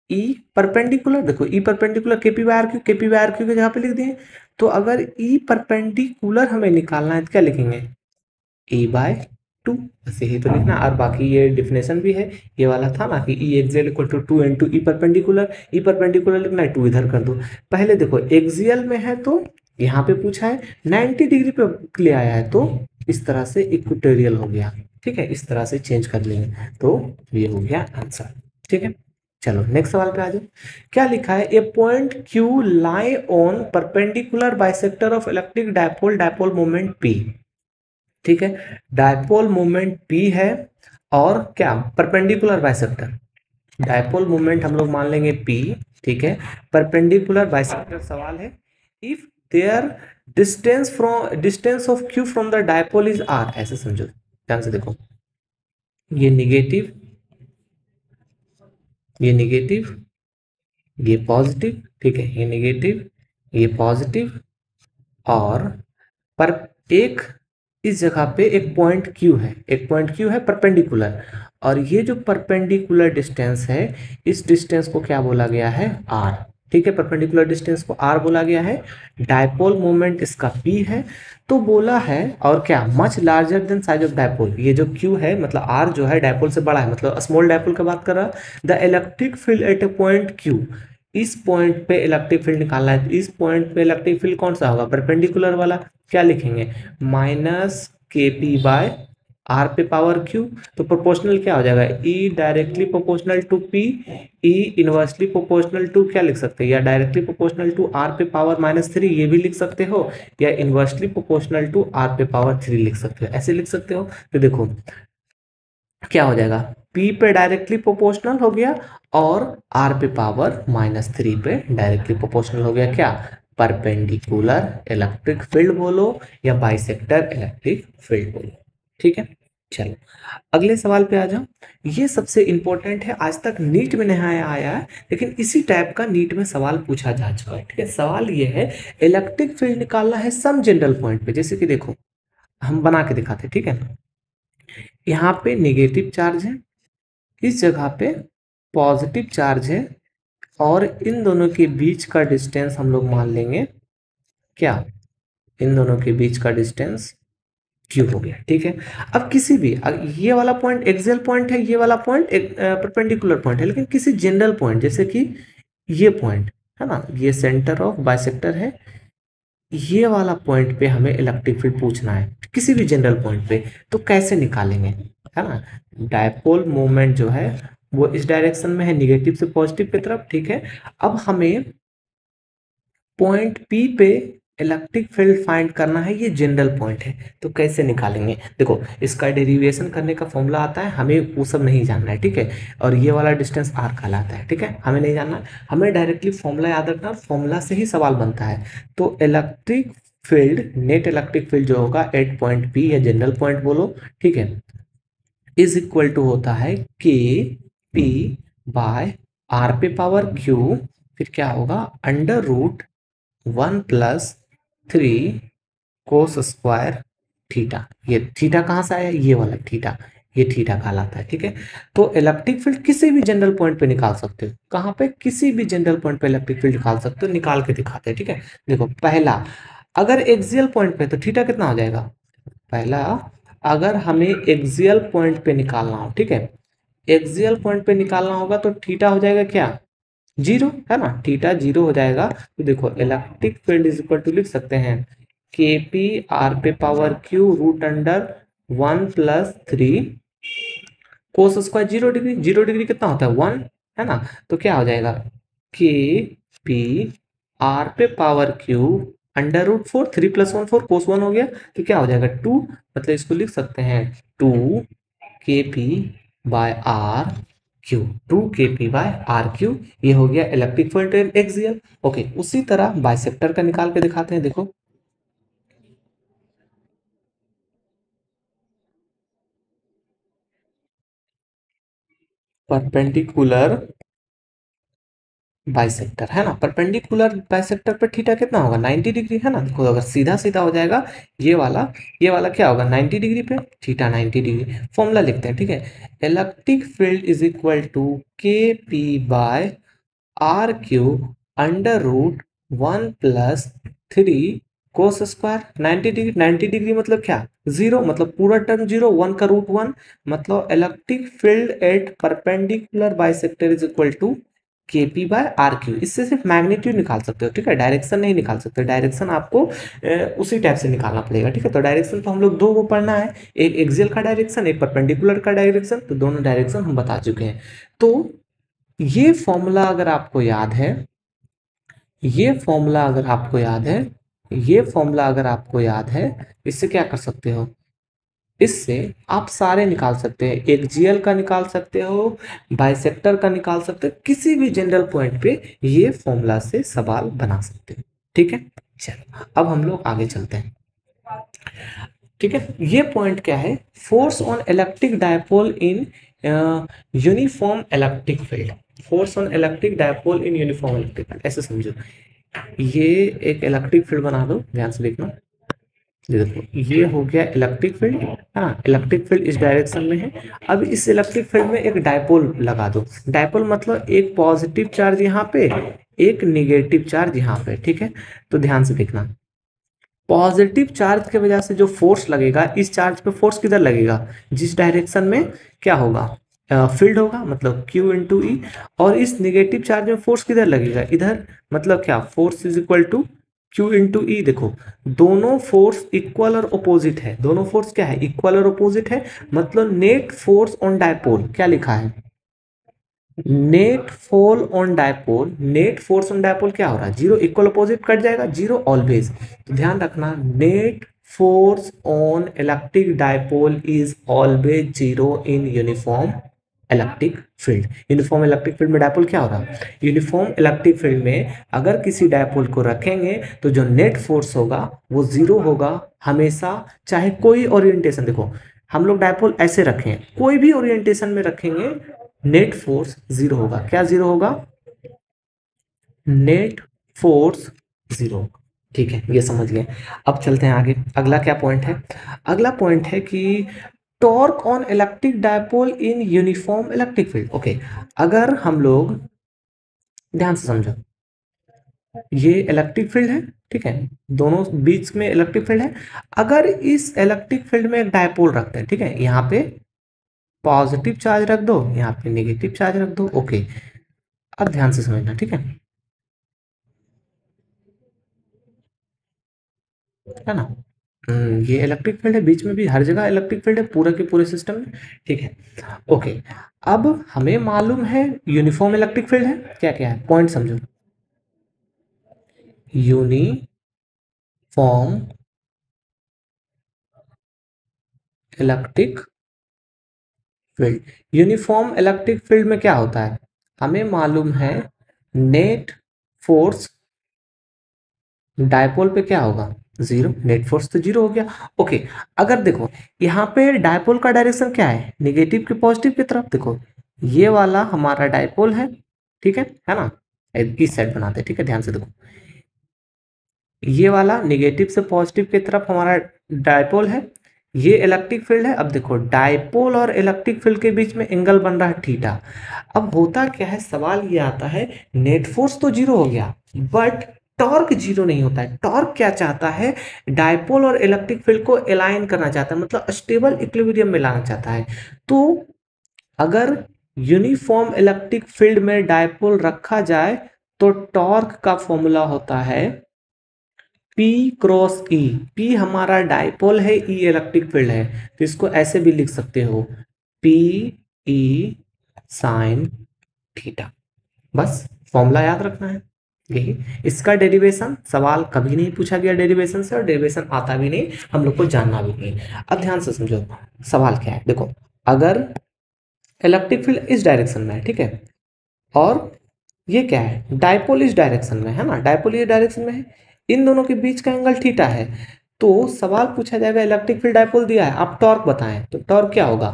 ई परपेंडिकुलर, देखो ई परपेंडिकुलर के पी बाय आर क्यू, के पी बाय आर क्यू के जगह पे लिख दिए। तो अगर ई परपेंडिकुलर हमें निकालना है तो क्या लिखेंगे, ए बाय 2, बस यही तो लिखना। और बाकी ये डिफिनेशन भी है, ये वाला था ना कि E axial equal to 2 × E perpendicular, E perpendicular लिखना है 2 इधर कर दो। पहले देखो एक्सियल में है तो यहाँ पे पूछा है, 90 डिग्री पे ले आया है तो इस तरह से इक्वेटोरियल हो गया, ठीक है, इस तरह से चेंज कर लेंगे तो ये हो गया आंसर, ठीक है। चलो नेक्स्ट सवाल पे आ जाओ। क्या लिखा है, a point Q lie on perpendicular bisector of electric dipole, dipole moment P, ठीक है। डायपोल मोमेंट पी है और क्या, परपेंडिकुलर बाइसेक्टर, डायपोल मोमेंट हम लोग मान लेंगे पी, ठीक है। परपेंडिकुलर बाइसेक्टर सवाल है, if there distance of Q from the dipole is R, ऐसे समझो, ध्यान से देखो, ये निगेटिव, ये निगेटिव, ये पॉजिटिव, ठीक है, ये निगेटिव, ये पॉजिटिव, और पर एक इस जगह पे एक पॉइंट क्यू है, एक पॉइंट क्यू है परपेंडिकुलर, और ये जो परपेंडिकुलर डिस्टेंस है इस डिस्टेंस को क्या बोला गया है, आर, ठीक है। परपेंडिकुलर डिस्टेंस को आर बोला गया है, डायपोल मोमेंट इसका पी है। तो बोला है और क्या, much larger than size of dipole, ये जो क्यू है मतलब आर जो है डायपोल से बड़ा है, मतलब स्मॉल डायपोल की बात कर रहा है। The electric field eight A point Q, इस पॉइंट पे इलेक्ट्रिक फील्ड निकालना है, इस पॉइंट पे इलेक्ट्रिक फील्ड कौन सा होगा, परपेंडिकुलर वाला, क्या लिखेंगे, minus K P by R पे पावर क्यू। तो प्रोपोर्शनल क्या हो जाएगा, E directly proportional to P, E inversely proportional to, क्या लिख सकते हैं, या डायरेक्टली प्रोपोर्शनल टू आर पे पावर -3, ये भी लिख सकते हो, या इनवर्सली प्रोपोर्शनल टू आर पे पावर 3 लिख सकते हो, ऐसे लिख सकते हो। तो देखो क्या हो जाएगा, P पे डायरेक्टली प्रोपोर्शनल हो गया और R पे पावर -3 पे डायरेक्टली प्रोपोर्शनल हो गया, क्या, परपेंडिकुलर इलेक्ट्रिक फील्ड बोलो या बाइसेक्टर इलेक्ट्रिक फील्ड बोलो, ठीक है। चलो अगले सवाल पे आ जाओ, ये सबसे इंपॉर्टेंट है, आज तक नीट में नहीं आया है, लेकिन इसी टाइप का नीट में सवाल पूछा जा चुका है, ठीक है। सवाल ये है, इलेक्ट्रिक फील्ड निकालना है सम जनरल पॉइंट पे, जैसे कि देखो हम बना के दिखाते, ठीक है। यहाँ पे नेगेटिव चार्ज है, इस जगह पे पॉजिटिव चार्ज है, और इन दोनों के बीच का डिस्टेंस हम लोग मान लेंगे क्या, इन दोनों के बीच का डिस्टेंस क्यू हो गया, ठीक है। अब किसी भी ये वाला पॉइंट एक्सियल पॉइंट है, ये वाला पॉइंट एक परपेंडिकुलर पॉइंट है, लेकिन किसी जनरल पॉइंट जैसे कि ये पॉइंट है ना, ये सेंटर ऑफ बाइसेक्टर है, ये वाला पॉइंट पे हमें इलेक्ट्रिक फील्ड पूछना है किसी भी जनरल पॉइंट पे, तो कैसे निकालेंगे, है ना। डायपोल मोमेंट जो है वो इस डायरेक्शन में है, निगेटिव से पॉजिटिव की तरफ, ठीक है। अब हमें पॉइंट पी पे इलेक्ट्रिक फील्ड फाइंड करना है, ये जनरल पॉइंट है, तो कैसे निकालेंगे, देखो इसका डेरिवेशन करने का फॉर्मूला आता है, हमें वो सब नहीं जानना है, ठीक है। और ये वाला डिस्टेंस आर कहलाता है, ठीक है, हमें नहीं जानना, हमें डायरेक्टली फॉर्मूला याद रखना, फॉर्मूला से ही सवाल बनता है। तो electric field, net electric field जो होगा एट पॉइंट पी या जनरल पॉइंट बोलो, ठीक है, इज इक्वल टू होता है के पी बाय आर पे पावर क्यू, फिर क्या होगा, under root 1+3 cos square theta. ये थीटा कहाँ से आया, ये वाला थीटा, ये थीटा कहलाता है, ठीक है। तो इलेक्ट्रिक फील्ड किसी भी जनरल पॉइंट पे निकाल सकते हो, कहाँ पे, किसी भी जनरल पॉइंट पे इलेक्ट्रिक फील्ड निकाल सकते हो, निकाल के दिखाते हैं, ठीक है। देखो पहला, अगर एक्सियल पॉइंट पे तो थीटा कितना हो जाएगा, पहला अगर हमें एक्सियल पॉइंट पे निकालना हो, ठीक है, एक्सियल पॉइंट पे निकालना होगा तो थीटा हो जाएगा क्या, जीरो, है ना, थीटा जीरो हो जाएगा। तो देखो electric field is equal to लिख सकते हैं के पी आर पे power Q root under 1+3 cos square 0 degree, 0 degree कितना होता है 1, है ना। तो क्या हो जाएगा के पी आर पे पावर क्यू अंडर रूट 4, 3+1 4, कोस 1 हो गया, तो क्या हो जाएगा 2, मतलब इसको लिख सकते हैं 2 KP/R क्यू, 2 KP/R क्यू, ये हो गया इलेक्ट्रिक फील्ड एक्सियल। ओके, उसी तरह बाइसेक्टर का निकाल के दिखाते हैं, देखो परपेंडिकुलर बाइसेक्टर, है ना, परपेंडिकुलर बाइसेक्टर पर थीटा कितना होगा 90 डिग्री, है ना। देखो अगर सीधा सीधा हो जाएगा ये वाला क्या होगा 90 डिग्री पे, थीटा 90 डिग्री। फॉर्मूला लिखते हैं, ठीक है, electric field is equal to KP/R Q under root 1+3 cos square 90 degree, 90 degree मतलब क्या, जीरो, मतलब पूरा टर्म जीरो, 1 का रूट 1, मतलब electric field at perpendicular bisector is equal to KP/R Q. इससे सिर्फ मैग्नीट्यूड निकाल सकते हो, ठीक है, डायरेक्शन नहीं निकाल सकते, डायरेक्शन आपको उसी टाइप से निकालना पड़ेगा, ठीक है। तो डायरेक्शन तो हम लोग दो को पढ़ना है, एक एक्सियल का डायरेक्शन, एक परपेंडिकुलर का डायरेक्शन, तो दोनों डायरेक्शन हम बता चुके हैं। तो ये फॉर्मूला अगर आपको याद है, ये फॉर्मूला अगर आपको याद है, ये फॉर्मूला अगर आपको याद है, इससे क्या कर सकते हो, इससे आप सारे निकाल सकते हैं, एक्सियल का निकाल सकते हो, बाइसेक्टर का निकाल सकते हो, किसी भी जनरल पॉइंट पे ये फॉर्मूला से सवाल बना सकते हो, ठीक है। चलो अब हम लोग आगे चलते हैं, ठीक है। ये पॉइंट क्या है, force on electric dipole in uniform electric field, force on electric dipole in uniform electric field, ऐसे समझो। ये एक इलेक्ट्रिक फील्ड बना दो, ध्यान से देखना, ये देखो ये हो गया इलेक्ट्रिक फील्ड, हाँ इलेक्ट्रिक फील्ड इस डायरेक्शन में है। अब इस इलेक्ट्रिक फील्ड में एक डायपोल लगा दो, डायपोल मतलब एक पॉजिटिव चार्ज यहाँ पे, एक निगेटिव चार्ज यहाँ पे, ठीक है। तो ध्यान से देखना, पॉजिटिव चार्ज की वजह से जो फोर्स लगेगा, इस चार्ज पे फोर्स किधर लगेगा, जिस डायरेक्शन में क्या होगा फील्ड होगा, मतलब Q×E, और इस निगेटिव चार्ज में फोर्स किधर लगेगा, इधर, मतलब क्या, force is equal to Q×E। देखो दोनों फोर्स इक्वल और अपोजिट है, दोनों फोर्स क्या है, इक्वल और अपोजिट है, मतलब नेट फोर्स ऑन डायपोल क्या लिखा है, नेट फोल on dipole, net force on dipole क्या हो रहा है, जीरो, इक्वल अपोजिट कट जाएगा, जीरो ऑलवेज। तो ध्यान रखना, net force on electric dipole is always zero in uniform electric field. Uniform electric field में डायपोल क्या हो रहा है, यूनिफॉर्म इलेक्ट्रिक फील्ड में अगर किसी डायपोल को रखेंगे तो जो नेट फोर्स होगा वो जीरो होगा हमेशा, चाहे कोई ओरिएंटेशन, देखो हम लोग डायपोल ऐसे रखें, कोई भी ओरिएंटेशन में रखेंगे नेट फोर्स जीरो होगा, क्या जीरो होगा, नेट फोर्स जीरो होगा, ठीक है, ये समझ गए। अब चलते हैं आगे, अगला क्या पॉइंट है, अगला पॉइंट है कि torque on electric dipole in uniform electric field. Okay, अगर हम लोग ध्यान से समझो, ये इलेक्ट्रिक फील्ड है, ठीक है, दोनों बीच में इलेक्ट्रिक फील्ड है, अगर इस इलेक्ट्रिक फील्ड में एक डायपोल रखते हैं, ठीक है, यहाँ पे पॉजिटिव चार्ज रख दो, यहाँ पे नेगेटिव चार्ज रख दो, ओके। अब ध्यान से समझना, ठीक है, है ना। ये इलेक्ट्रिक फील्ड है, बीच में भी हर जगह इलेक्ट्रिक फील्ड है, पूरे के पूरे सिस्टम में, ठीक है। ओके, अब हमें मालूम है यूनिफॉर्म इलेक्ट्रिक फील्ड है, क्या क्या है पॉइंट समझो, uniform electric field, uniform electric field में क्या होता है, हमें मालूम है नेट फोर्स डायपोल पे क्या होगा, जीरो, नेट फोर्स तो जीरो हो गया। ओके, अगर देखो यहाँ पे डायपोल का डायरेक्शन क्या है, निगेटिव के पॉजिटिव की तरफ, देखो ये वाला हमारा डायपोल है, ठीक है ना, इस साइड बनाते हैं, ठीक है, ध्यान से देखो, ये वाला नेगेटिव से पॉजिटिव की तरफ हमारा डायपोल है, ये इलेक्ट्रिक फील्ड है। अब देखो डायपोल और इलेक्ट्रिक फील्ड के बीच में एंगल बन रहा है थीटा। अब होता क्या है, सवाल ये आता है नेट फोर्स तो जीरो हो गया बट टॉर्क जीरो नहीं होता है। टॉर्क क्या चाहता है, डायपोल और इलेक्ट्रिक फील्ड को अलाइन करना चाहता है, मतलब स्टेबल इक्विलिब्रियम में लाना चाहता है। तो अगर यूनिफॉर्म इलेक्ट्रिक फील्ड में डायपोल रखा जाए तो टॉर्क का फॉर्मूला होता है P क्रॉस E। P हमारा डायपोल है, E इलेक्ट्रिक फील्ड है, तो इसको ऐसे भी लिख सकते हो P E साइन थीटा। बस फॉर्मूला याद रखना है यही। इसका डेरिवेशन सवाल कभी नहीं पूछा गया डेरिवेशन से, और डेरिवेशन आता भी नहीं, हम लोग को जानना भी नहीं। अब ध्यान से समझो सवाल क्या है। देखो अगर इलेक्ट्रिक फील्ड इस डायरेक्शन में है, ठीक है, और ये क्या है, डायपोल इस डायरेक्शन में है ना, डायपोल ये डायरेक्शन में है, इन दोनों के बीच का एंगल थीटा है। तो सवाल पूछा जाएगा इलेक्ट्रिक फील्ड डायपोल दिया है, आप टॉर्क बताएं, तो टॉर्क क्या होगा,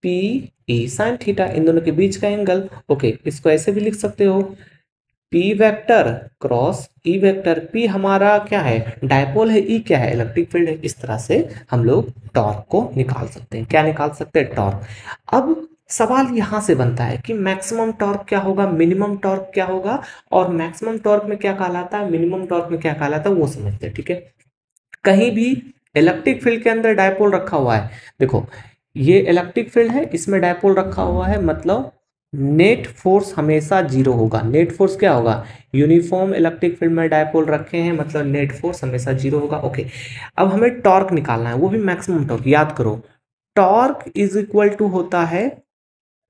पी ई साइन थीटा, इन दोनों के बीच का एंगल। ओके, इसको ऐसे भी लिख सकते हो P vector cross E vector. P हमारा क्या है, डायपोल है, ई क्या है, इलेक्ट्रिक फील्ड है। इस तरह से हम लोग टॉर्क को निकाल सकते हैं। क्या निकाल सकते हैं, टॉर्क। अब सवाल यहां से बनता है कि मैक्सिमम टॉर्क क्या होगा, मिनिमम टॉर्क क्या होगा, और मैक्सिमम टॉर्क में क्या कहलाता है, मिनिमम टॉर्क में क्या कहलाता है, वो समझते हैं। ठीक है, कहीं भी इलेक्ट्रिक फील्ड के अंदर डायपोल रखा हुआ है, देखो ये इलेक्ट्रिक फील्ड है, इसमें डायपोल रखा हुआ है, मतलब नेट फोर्स हमेशा जीरो होगा। नेट फोर्स क्या होगा, यूनिफॉर्म इलेक्ट्रिक फील्ड में डायपोल रखे हैं, मतलब नेट फोर्स हमेशा जीरो होगा। ओके, अब हमें टॉर्क निकालना है, वो भी मैक्सिमम टॉर्क। याद करो टॉर्क इज इक्वल टू होता है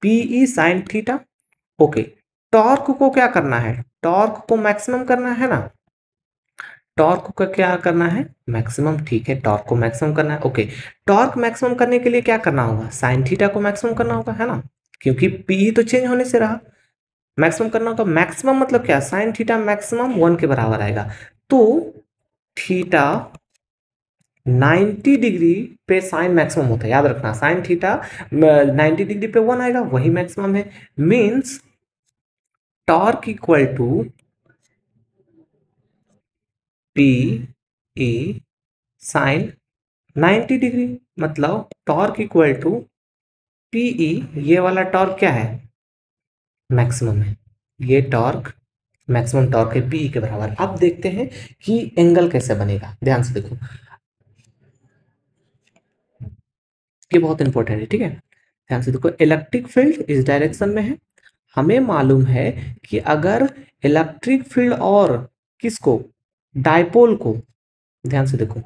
PE sine theta. Okay, torque को क्या करना है, टॉर्क को मैक्सिमम करना है ना, टॉर्क को क्या करना है, मैक्सिमम। ठीक है, टॉर्क को मैक्सिमम करना है। ओके, टॉर्क मैक्सिमम करने के लिए क्या करना होगा, साइन थीटा को मैक्सिमम करना होगा, है ना, क्योंकि पी तो चेंज होने से रहा। मैक्सिमम करना होगा, मैक्सिमम मतलब क्या, साइन थीटा मैक्सिमम 1 के बराबर आएगा। तो थीटा 90 डिग्री पे साइन मैक्सिमम होता है, याद रखना, साइन थीटा 90 डिग्री पे 1 आएगा, वही मैक्सिमम है। Means torque equal to P E sine 90 degree, मतलब टॉर्क इक्वल टू पीई, ये वाला टॉर्क क्या है, मैक्सिमम है, ये टॉर्क मैक्सिमम टॉर्क है पीई के बराबर। अब देखते हैं कि एंगल कैसे बनेगा, ध्यान से देखो, ये बहुत इंपॉर्टेंट है। ठीक है, ध्यान से देखो, इलेक्ट्रिक फील्ड इस डायरेक्शन में है, हमें मालूम है कि अगर इलेक्ट्रिक फील्ड और किसको, डायपोल को, ध्यान से देखो,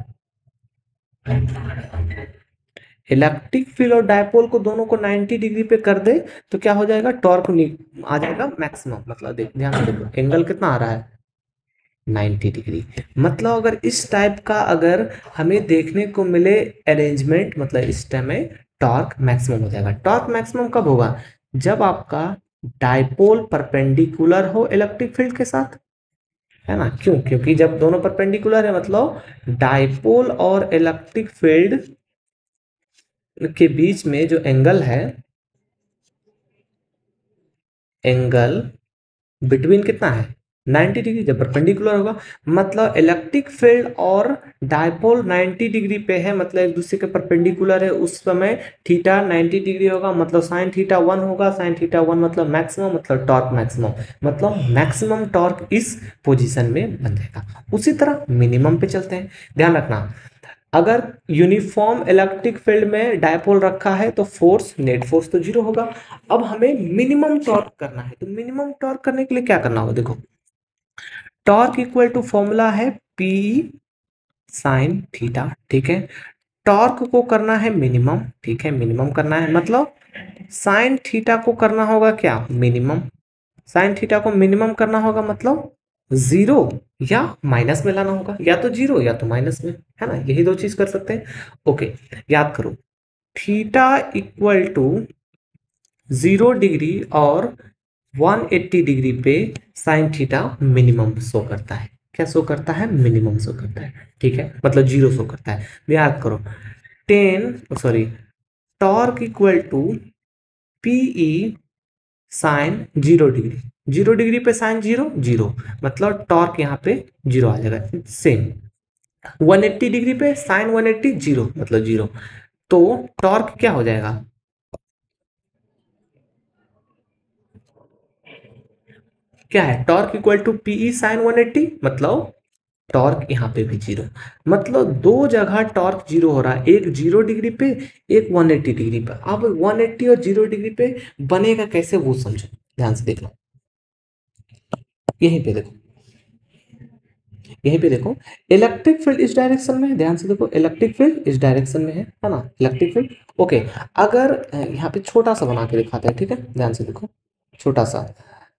इलेक्ट्रिक फील्ड और डायपोल को दोनों को 90 डिग्री पे कर दे तो क्या हो जाएगा, टॉर्क आ जाएगा मैक्सिमम। मतलब देख, ध्यान से देखो एंगल कितना आ रहा है, 90 डिग्री। मतलब अगर इस टाइप का अगर हमें देखने को मिले अरेंजमेंट, मतलब इस टाइम में टॉर्क मैक्सिमम हो जाएगा। टॉर्क मैक्सिमम कब होगा, जब आपका डायपोल परपेंडिकुलर हो इलेक्ट्रिक फील्ड के साथ, है ना, क्यों, क्योंकि जब दोनों परपेंडिकुलर है मतलब डायपोल और इलेक्ट्रिक फील्ड के बीच में जो एंगल है, एंगल बिटवीन कितना है, 90 डिग्री, जब परपेंडिकुलर होगा, मतलब इलेक्ट्रिक फील्ड और डायपोल 90 डिग्री पे है, मतलब एक दूसरे के परपेंडिकुलर है, उस समय थीटा 90 डिग्री होगा, मतलब साइन थीटा 1 होगा, साइन थीटा 1 मतलब मैक्सिमम, मतलब टॉर्क मैक्सिमम, मतलब मैक्सिमम टॉर्क इस पोजीशन में बन जाएगा। उसी तरह मिनिमम पे चलते हैं, ध्यान रखना, अगर यूनिफॉर्म इलेक्ट्रिक फील्ड में डायपोल रखा है तो फोर्स, नेट फोर्स तो जीरो होगा। अब हमें मिनिमम टॉर्क करना है, तो मिनिमम टॉर्क करने के लिए क्या करना होगा, देखो टॉर्क इक्वल टू फॉर्मूला है पी साइन थीटा। ठीक है, टॉर्क को करना है मिनिमम, ठीक है, मिनिमम करना है, मतलब साइन थीटा को करना होगा क्या, मिनिमम, साइन थीटा को मिनिमम करना होगा, मतलब जीरो या माइनस में लाना होगा, या तो जीरो या तो माइनस में, है ना, यही दो चीज कर सकते हैं। ओके, याद करो थीटा इक्वल टू 0 डिग्री और 180 डिग्री पे साइन थीटा मिनिमम शो करता है। क्या शो करता है, मिनिमम शो करता है। ठीक है, मतलब जीरो शो करता है। याद करो 10 torque equal to PE sine 0 degree, 0 degree पे साइन 0 0, मतलब टॉर्क यहाँ पे 0 आ जाएगा। सेम 180 डिग्री पे साइन 180 0, मतलब 0, तो टॉर्क क्या हो जाएगा, क्या है, torque equal to PE sine 180, मतलब टॉर्क यहाँ पे भी 0, मतलब दो जगह टॉर्क 0 हो रहा है, एक 0 डिग्री पे, एक 180 डिग्री पे। अब 180 और 0 डिग्री पे बनेगा कैसे वो समझो, ध्यान से देख लो। यहीं पे देखो, यहीं पे देखो, इलेक्ट्रिक फील्ड इस डायरेक्शन में है, ध्यान से देखो, इलेक्ट्रिक फील्ड इस डायरेक्शन में है ना, इलेक्ट्रिक फील्ड। ओके, अगर यहाँ पे छोटा सा बना के दिखाते हैं, ठीक है, ध्यान से देखो, छोटा सा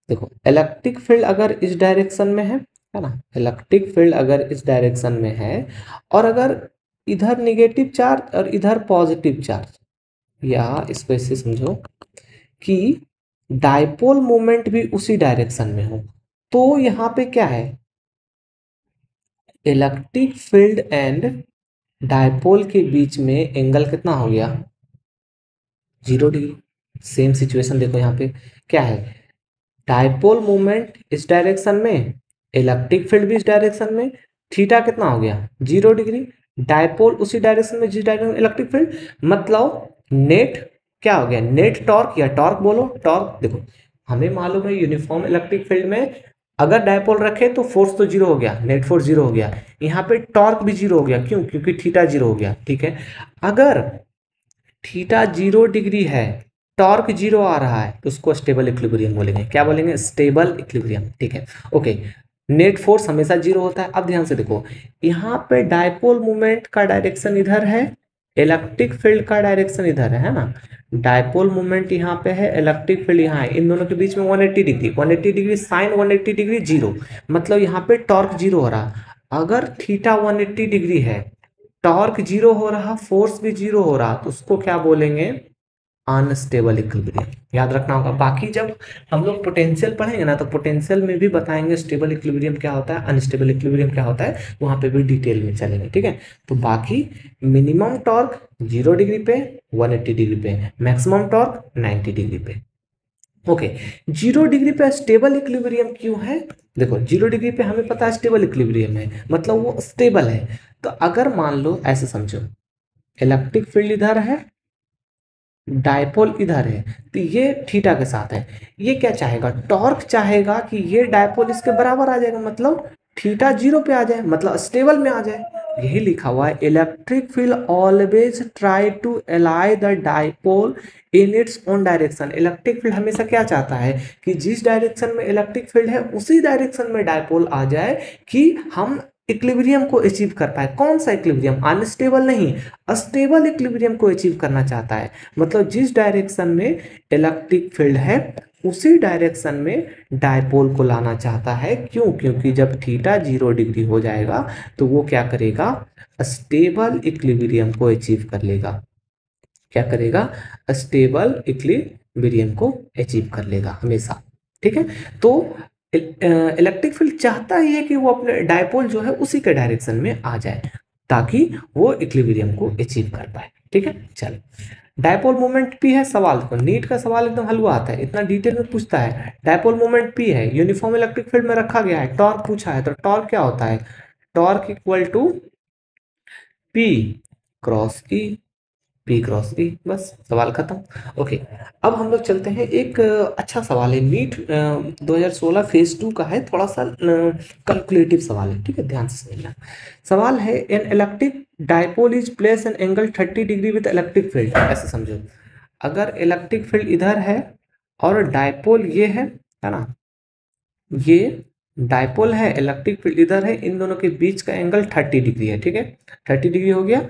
देखो, इलेक्ट्रिक फील्ड अगर इस डायरेक्शन में है ना, इलेक्ट्रिक फील्ड अगर इस डायरेक्शन में है, और अगर इधर निगेटिव चार्ज और इधर पॉजिटिव चार्ज, या इसको ऐसे समझो कि डायपोल मोमेंट भी उसी डायरेक्शन में हो, तो यहाँ पे क्या है, इलेक्ट्रिक फील्ड एंड डायपोल के बीच में एंगल कितना हो गया, 0 डिग्री। सेम सिचुएशन देखो यहाँ पे क्या है, डायपोल मोमेंट इस डायरेक्शन में, इलेक्ट्रिक फील्ड भी इस डायरेक्शन में, थीटा कितना हो गया, 0 डिग्री, डायपोल उसी डायरेक्शन में जिस डायरेक्शन में इलेक्ट्रिक फील्ड, मतलब नेट क्या हो गया, नेट टॉर्क, या टॉर्क बोलो, टॉर्क देखो, हमें मालूम है यूनिफॉर्म इलेक्ट्रिक फील्ड में अगर डायपोल रखे तो फोर्स तो 0 हो गया, नेट फोर्स 0 हो गया, यहाँ पे टॉर्क भी 0 हो गया, क्यों, क्योंकि थीटा 0 हो गया, ठीक है। अगर थीटा 0 डिग्री है, टॉर्क 0 आ रहा है, तो उसको स्टेबल इक्विलिब्रियम बोलेंगे, क्या बोलेंगे, स्टेबल इक्विलिब्रियम, ठीक है। ओके, नेट फोर्स हमेशा 0 होता है। अब ध्यान से देखो, यहाँ पे डायपोल मोमेंट का डायरेक्शन इधर है, इलेक्ट्रिक फील्ड का डायरेक्शन इधर है ना, डायपोल मोमेंट यहाँ पे है, इलेक्ट्रिक फील्ड यहाँ है, इन दोनों के बीच में 180 डिग्री, 180 डिग्री साइन 180 डिग्री 0, मतलब यहाँ पे टॉर्क 0 हो रहा। अगर थीटा 180 डिग्री है, टॉर्क 0 हो रहा, फोर्स भी 0 हो रहा, तो उसको क्या बोलेंगे, अनस्टेबल इक्विलिब्रियम। याद रखना होगा। बाकी जब हम लोग पोटेंशियल पढ़ेंगे ना, तो पोटेंशियल में भी बताएंगे स्टेबल इक्विलिब्रियम क्या होता है, अनस्टेबल इक्विलिब्रियम क्या होता है, वहां पे भी डिटेल में चलेंगे, ठीक है। तो बाकी मिनिमम टॉर्क 0 डिग्री पे, 180 डिग्री पे, मैक्सिमम टॉर्क 90 डिग्री पे। ओके, 0 डिग्री पे स्टेबल इक्विलिब्रियम क्यों है, देखो 0 डिग्री पे हमें पता है स्टेबल इक्विलिब्रियम है, मतलब वो स्टेबल है। तो अगर मान लो ऐसे समझो, इलेक्ट्रिक फील्ड इधर है, डायपोल इधर है, तो ये थीटा के साथ है, ये क्या चाहेगा, टॉर्क चाहेगा कि ये डायपोल इसके बराबर आ जाएगा, मतलब थीटा 0 पे आ जाए, मतलब स्टेबल में आ जाए। यही लिखा हुआ है, electric field always try to अलाइ the dipole in its own direction. Electric field हमेशा क्या चाहता है कि जिस डायरेक्शन में इलेक्ट्रिक फील्ड है उसी डायरेक्शन में डायपोल आ जाए, कि हम इक्विलिब्रियम को अचीव कर पाए। कौन सा इक्विलिब्रियम, अनस्टेबल नहीं, स्टेबल इक्विलिब्रियम को अचीव करना चाहता है, मतलब जिस डायरेक्शन में इलेक्ट्रिक फील्ड है उसी डायरेक्शन में डायपोल को लाना चाहता है। क्यों, क्योंकि जब थीटा 0 डिग्री हो जाएगा तो वो क्या करेगा, स्टेबल इक्विलिब्रियम को अचीव कर लेगा। क्या करेगा, स्टेबल इक्विलिब्रियम को अचीव कर लेगा हमेशा, ठीक है। तो इलेक्ट्रिक फील्ड चाहता ही है कि वो अपने डायपोल जो है उसी के डायरेक्शन में आ जाए, ताकि वो इक्विलिब्रियम को अचीव कर पाए, ठीक है। चलो, डायपोल मोमेंट पी है, सवाल देखो, नीट का सवाल एकदम हलवा आता है, इतना डिटेल में पूछता है। डायपोल मोमेंट पी है, यूनिफॉर्म इलेक्ट्रिक फील्ड में रखा गया है, टॉर्क पूछा है, तो टॉर्क क्या होता है, torque equal to P cross E, P cross E, बस सवाल खत्म। ओके, अब हम लोग चलते हैं, एक अच्छा सवाल है, नीट 2016 फेज 2 का है, थोड़ा सा कैलकुलेटिव सवाल है, ठीक है, ध्यान से समझना। सवाल है, an electric dipole is place an angle 30 degree with electric field. ऐसे समझो, अगर इलेक्ट्रिक फील्ड इधर है और डायपोल ये है ना, ये डायपोल है, इलेक्ट्रिक फील्ड इधर है, इन दोनों के बीच का एंगल 30 डिग्री है, ठीक है, 30 डिग्री हो गया।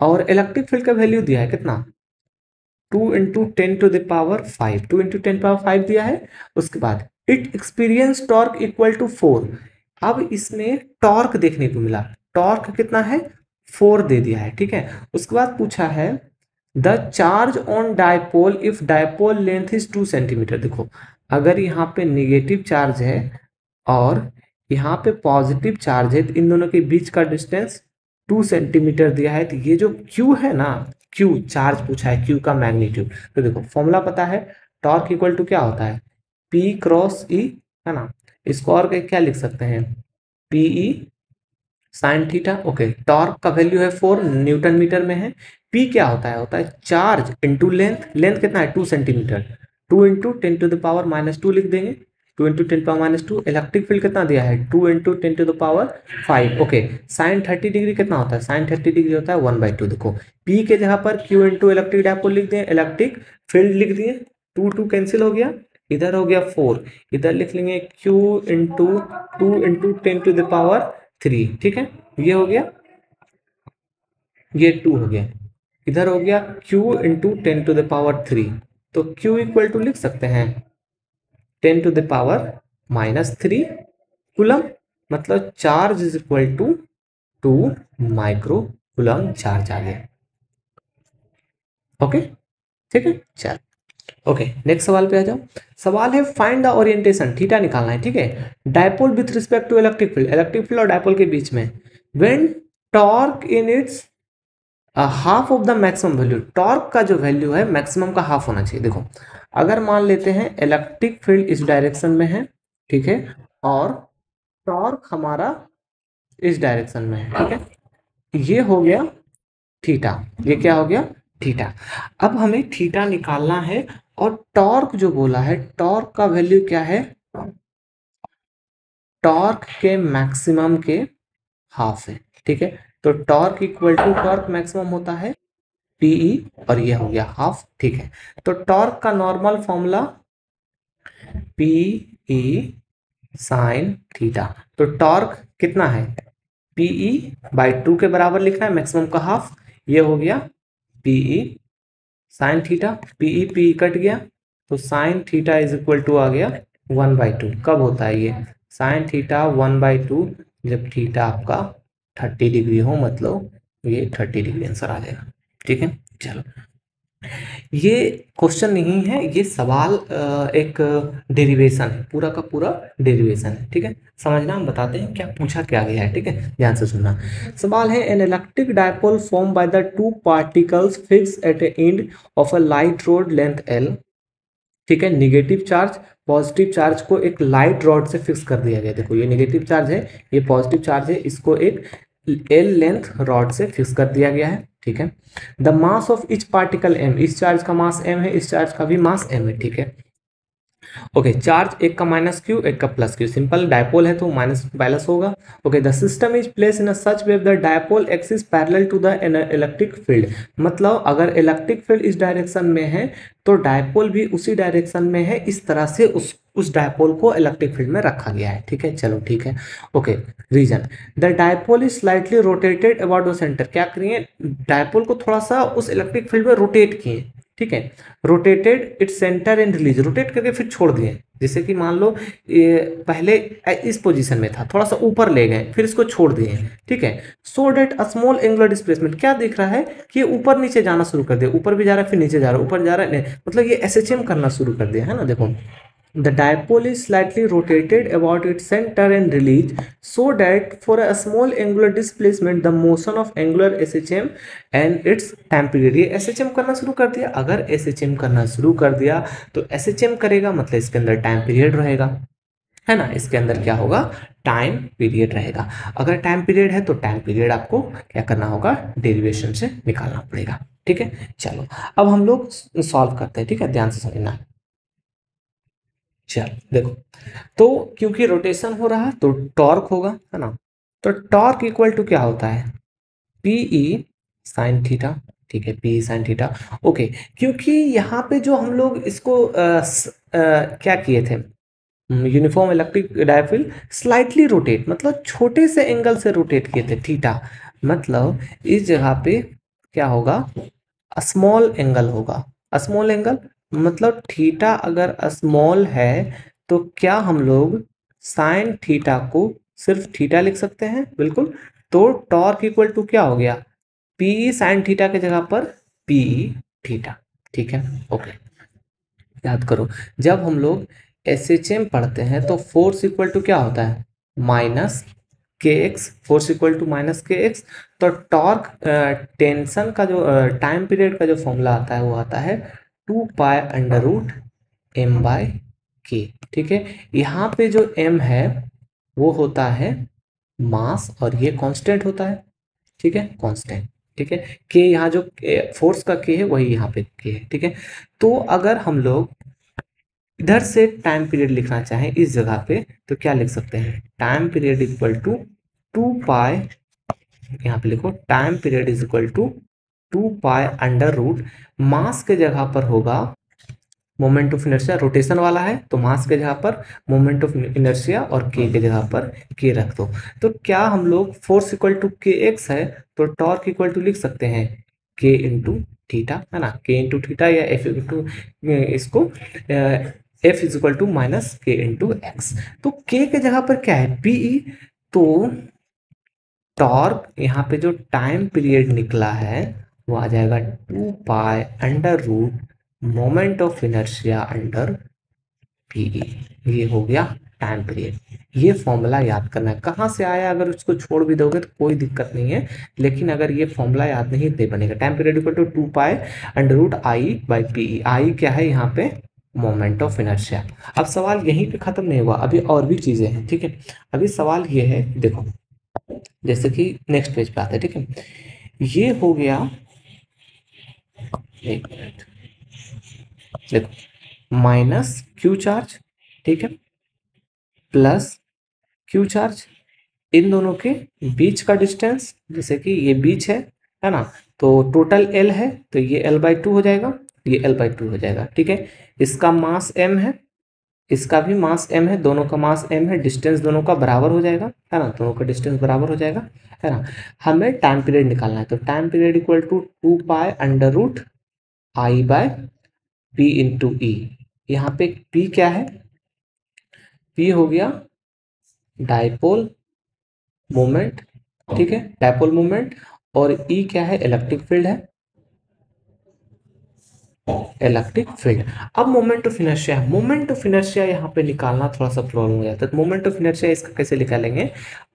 और इलेक्ट्रिक फील्ड का वैल्यू दिया है कितना, 2 इंटू 10⁵, 2 इंटू 10⁵ दिया है। उसके बाद it experience torque equal to 4। अब इसमें टॉर्क देखने को मिला, टॉर्क कितना है, 4 दे दिया है, ठीक है। उसके बाद पूछा है the charge on dipole if dipole length is 2 centimetre. देखो, अगर यहाँ पे निगेटिव चार्ज है और यहाँ पे पॉजिटिव चार्ज है, तो इन दोनों के बीच का डिस्टेंस 2 सेंटीमीटर दिया है। तो ये जो Q है ना, Q चार्ज पूछा है, Q का मैग्नीट्यूड, तो देखो फॉर्मूला पता है, टॉर्क इक्वल टू क्या होता है, पी क्रॉस ई, है ना। इसको और क्या लिख सकते हैं, P E sign theta. Okay, torque का वैल्यू है 4, न्यूटन मीटर में है। पी क्या होता है चार्ज इंटू लेंथ। लेंथ कितना है 2 सेंटीमीटर, 2 इंटू 10⁻⁻2 लिख देंगे, 2 इंटू 10⁻⁻2। इलेक्ट्रिक फील्ड कितना दिया है 2 इंटू 10⁻5। ओके, साइन 30 डिग्री कितना होता है, साइन 30 डिग्री होता है 1/2। देखो पी के जगह पर क्यू इंटू इलेक्ट्रिक डायपोल लिख दिए, इलेक्ट्रिक फील्ड लिख दिए, 2 2 कैंसिल हो गया, इधर हो गया 4, इधर लिख लेंगे क्यू इंटू 2 इंटू 10⁻3। ठीक है, ये हो गया, ये 2 हो गया, इधर हो गया q इंटू 10⁻3। तो q इक्वल टू लिख सकते हैं 10⁻³ कूलम, मतलब charge is equal to 2 micro coulomb charge आ गया। ओके, ठीक है, चल। ओके, नेक्स्ट सवाल पे आ जाओ। सवाल है फाइंड द ओरिएंटेशन, थीटा निकालना है। ठीक है, dipole with respect to electric field, electric field और डायपोल के बीच में when torque in its half of the maximum value, torque का जो वैल्यू है मैक्सिमम का हाफ होना चाहिए। देखो अगर मान लेते हैं इलेक्ट्रिक फील्ड इस डायरेक्शन में है, ठीक है, और टॉर्क हमारा इस डायरेक्शन में है, ठीक है, ये हो गया थीटा, ये क्या हो गया थीटा। अब हमें थीटा निकालना है और टॉर्क जो बोला है, टॉर्क का वैल्यू क्या है, टॉर्क के मैक्सिमम के हाफ है। ठीक है, तो torque equal to torque maximum होता है टीई, और ये हो गया हाफ। ठीक है, तो टॉर्क का normal formula P E sine theta. तो टॉर्क कितना है Pe/2 के बराबर लिखना है, मैक्सिमम का हाफ, ये हो गया Pe sine theta. Pe cut गया, तो sine theta is equal to आ गया 1/2। कब होता है ये साइन थीटा 1/2, जब थीटा आपका 30 डिग्री हो, मतलब ये 30 डिग्री आंसर आ जाएगा। ठीक है, चलो, ये क्वेश्चन नहीं है, ये सवाल एक डेरिवेशन है, पूरा का पूरा डेरिवेशन है। ठीक है, समझना, हम बताते हैं क्या पूछा क्या गया है। ठीक है, ध्यान से सुनना। सवाल है an electric dipole form by the two particles fix eight A end of a light road length L. ठीक है, निगेटिव चार्ज पॉजिटिव चार्ज को एक लाइट रॉड से फिक्स कर दिया गया। देखो ये निगेटिव चार्ज है, ये पॉजिटिव चार्ज है, इसको एक एल लेंथ रॉड से फिक्स कर दिया गया है। ठीक है, the mass of each particle M, इस चार्ज का मास एम है, इस चार्ज का भी मास एम है। ठीक है, ओके, चार्ज एक का माइनस क्यू, एक का प्लस क्यू, सिंपल डायपोल है तो माइनस बैलेंस होगा। Okay, the system is place in a such way the dipole axis parallel to the electric field. मतलब अगर इलेक्ट्रिक फील्ड इस डायरेक्शन में है तो डायपोल भी उसी डायरेक्शन में है, इस तरह से उस डायपोल को इलेक्ट्रिक फील्ड में रखा गया है। ठीक है, चलो ठीक है। Okay, reason, the dipole is slightly rotated about the centre. क्या करिए, डायपोल को थोड़ा सा उस इलेक्ट्रिक फील्ड में रोटेट किए। ठीक है, rotated its centre and release, rotate करके फिर छोड़ दिए। जैसे कि मान लो ये पहले इस पोजीशन में था, थोड़ा सा ऊपर ले गए, फिर इसको छोड़ दिए। ठीक है, so that a small angular displacement, क्या दिख रहा है कि ये ऊपर नीचे जाना शुरू कर दिया, ऊपर भी जा रहा है फिर नीचे जा रहा है, ऊपर जा रहा है, मतलब ये एसएचएम करना शुरू कर दिया है ना। देखो the dipole is slightly rotated about its center and release, so that for a small angular displacement the motion of angular SHM and its time period। ये SHM करना शुरू कर दिया, अगर SHM करना शुरू कर दिया तो SHM करेगा मतलब इसके अंदर टाइम पीरियड रहेगा, है ना, इसके अंदर क्या होगा टाइम पीरियड रहेगा। अगर टाइम पीरियड है तो टाइम पीरियड आपको क्या करना होगा, डेरिवेशन से निकालना पड़ेगा। ठीक है, चलो अब हम लोग सॉल्व करते हैं। ठीक है, ध्यान से समझना। चल देखो, तो क्योंकि रोटेशन हो रहा है तो टॉर्क होगा, है ना। तो टॉर्क इक्वल टू क्या होता है पीई साइन थीटा। ठीक है, पीई साइन थीटा। ओके, क्योंकि यहाँ पे जो हम लोग इसको क्या किए थे, uniform electric dipole slightly rotate, मतलब छोटे से एंगल से रोटेट किए थे थीटा, मतलब इस जगह पे क्या होगा स्मॉल एंगल होगा। स्मॉल एंगल मतलब थीटा अगर स्मॉल है तो क्या हम लोग साइन थीटा को सिर्फ थीटा लिख सकते हैं, बिल्कुल। तो टॉर्क इक्वल टू क्या हो गया पी साइन थीटा के जगह पर पी थीटा। ठीक है, ओके, याद करो जब हम लोग एसएचएम पढ़ते हैं तो फोर्स इक्वल टू क्या होता है minus K X, force equal to minus K X. तो टॉर्क टेंशन का जो टाइम पीरियड का जो फॉर्मूला आता है वो आता है 2 pi under root M by K. ठीक है, यहाँ पे जो m है वो होता है मास और ये कांस्टेंट होता है। ठीक है, कांस्टेंट। ठीक है, के यहाँ जो फोर्स का के है वही यहाँ पे के है। ठीक है, तो अगर हम लोग इधर से टाइम पीरियड लिखना चाहें इस जगह पे तो क्या लिख सकते हैं, time period equal to 2 pi, यहाँ पे लिखो time period is equal to 2 pi under root, mass के जगह पर होगा मोमेंट ऑफ इनर्शिया, रोटेशन वाला है तो मास के जगह पर मोमेंट ऑफ इनर्शिया और के जगह पर के रख दो। तो क्या हम लोग फोर्स इक्वल टू के एक्स है तो टॉर्क इक्वल टू लिख सकते हैं के इंटू थीटा, है ना, के इंटू थीटा या एफ इंटू इसको F is equal to minus K into X. तो के जगह पर क्या है पीई, तो टॉर्क यहाँ पे जो टाइम पीरियड निकला है वो आ जाएगा 2 pi under root moment of inertia under PE. ये हो गया टाइम पीरियड। ये फॉर्मूला याद करना है, कहाँ से आया अगर उसको छोड़ भी दोगे तो कोई दिक्कत नहीं है, लेकिन अगर ये फॉर्मूला याद नहीं दे बनेगा। Time period equal to 2 pi under root I by PE. I क्या है यहाँ पे, मोमेंट ऑफ इनर्शिया। अब सवाल यहीं पे खत्म नहीं हुआ, अभी और भी चीजें हैं। ठीक है, अभी सवाल ये है, देखो जैसे कि नेक्स्ट पेज पे आते हैं। ठीक है, ये हो गया, एक मिनट देखो, माइनस क्यू चार्ज, ठीक है, प्लस क्यू चार्ज, इन दोनों के बीच का डिस्टेंस, जैसे कि ये बीच है ना, तो टोटल एल है तो ये L/2 हो जाएगा, ये L/2 हो जाएगा। ठीक है, इसका मास m है, इसका भी मास m है, दोनों का मास m है, डिस्टेंस दोनों का बराबर हो जाएगा, है ना, दोनों का डिस्टेंस बराबर हो जाएगा, है ना। हमें टाइम पीरियड निकालना है, तो time period equal to 2 pi under root I by P into E. यहाँ पे p क्या है, p हो गया डाइपोल मोमेंट, ठीक है, डाइपोल मोमेंट, और ई क्या है, इलेक्ट्रिक फील्ड है, इलेक्ट्रिक फील्ड। अब moment of inertia, moment of inertia यहाँ पे निकालना थोड़ा सा प्रॉब्लम हो जाता है। मोमेंट ऑफ इनर्शिया इसका कैसे निकालेंगे,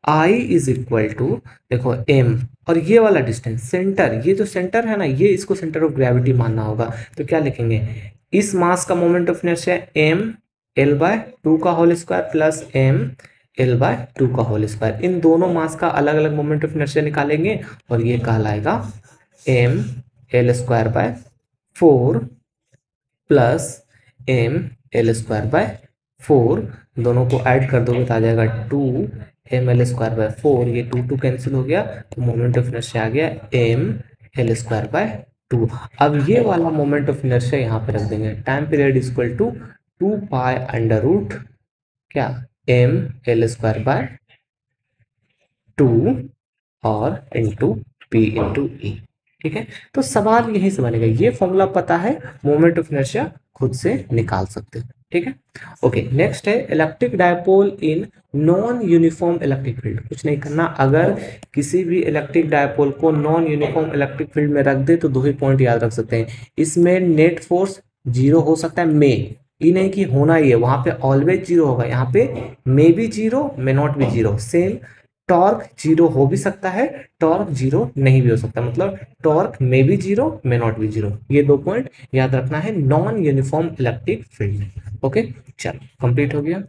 आई इज इक्वल टू, देखो एम और ये वाला डिस्टेंस सेंटर, ये जो सेंटर है ना, ये इसको सेंटर ऑफ ग्रेविटी मानना होगा। तो क्या लिखेंगे, इस मास का moment of inertia M L/2 का whole square plus M L/2 का होल स्क्वायर। इन दोनों मास का अलग अलग मोमेंट ऑफ इनर्शिया निकालेंगे और ये कहलाएगा M L²/4 plus m L²/4। दोनों को ऐड कर दोगे तो आ जाएगा 2mL²/4। ये 2 कैंसिल हो गया तो मोमेंट ऑफ इनर्शिया आ गया mL²/2। अब ये वाला मोमेंट ऑफ इनर्शिया यहाँ पे रख देंगे, time period equal to 2 pi under root क्या mL²/2 और इंटू पी इंटू ई। ठीक है, तो सवाल यहीं से बनेगा, ये फॉर्मूला पता है, मोमेंट ऑफ इनर्शिया खुद से निकाल सकते हो। ठीक है, ओके, नेक्स्ट है electric dipole in non uniform electric field. कुछ नहीं करना, अगर किसी भी इलेक्ट्रिक डायपोल को नॉन यूनिफॉर्म इलेक्ट्रिक फील्ड में रख दे तो दो ही पॉइंट याद रख सकते हैं, इसमें नेट फोर्स 0 हो सकता है, ये नहीं कि होना ही है, वहां पे ऑलवेज 0 होगा, यहाँ पे may be 0 may not be 0। Same torque 0 हो भी सकता है, टॉर्क 0 नहीं भी हो सकता, मतलब torque may be 0 may not be 0। ये दो पॉइंट याद रखना है नॉन यूनिफॉर्म इलेक्ट्रिक फील्ड में। ओके, चलो कंप्लीट हो गया।